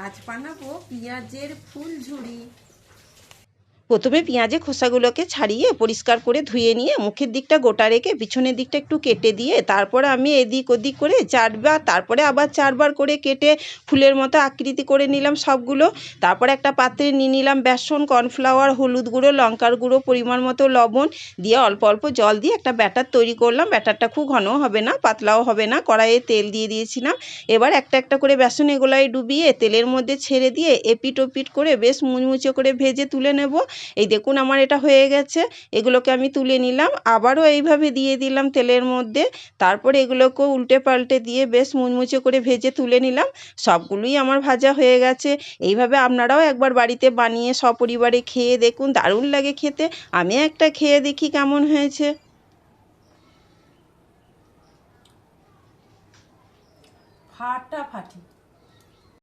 আজ বানাবো পেঁয়াজের ফুলঝুরি। প্রথমে পেঁয়াজের খোসাগুলোকে ছাড়িয়ে পরিষ্কার করে ধুয়ে নিয়ে মুখের দিকটা গোটা রেখে পিছনের দিকটা একটু কেটে দিয়ে তারপর আমি এদিক ওদিক করে চারবার, তারপরে আবার চারবার করে কেটে ফুলের মতো আকৃতি করে নিলাম সবগুলো। তারপরে একটা পাত্রে নিয়ে নিলাম বেসন, কর্নফ্লাওয়ার, হলুদ গুঁড়ো, লঙ্কার গুঁড়ো, পরিমাণ মতো লবণ দিয়ে অল্প অল্প জল দিয়ে একটা ব্যাটার তৈরি করলাম। ব্যাটারটা খুব ঘনও হবে না, পাতলাও হবে না। কড়াইয়ে তেল দিয়ে দিয়েছিলাম। এবার একটা একটা করে বেসন এগুলাই ডুবিয়ে তেলের মধ্যে ছেড়ে দিয়ে এপিট ওপিট করে বেশ মুচমুচে করে ভেজে তুলে নেব। এই দেখুন আমার এটা হয়ে গেছে। এগুলোকে আমি তুলে নিলাম, আবারও এইভাবে দিয়ে দিলাম তেলের মধ্যে। তারপরে এগুলোকেও উল্টে পাল্টে দিয়ে বেশ মুচমুচে করে ভেজে তুলে নিলাম। সবগুলোই আমার ভাজা হয়ে গেছে। এইভাবে আপনারাও একবার বাড়িতে বানিয়ে সপরিবারে খেয়ে দেখুন, দারুণ লাগে খেতে। আমি একটা খেয়ে দেখি কেমন হয়েছে। ফাটাফাটি।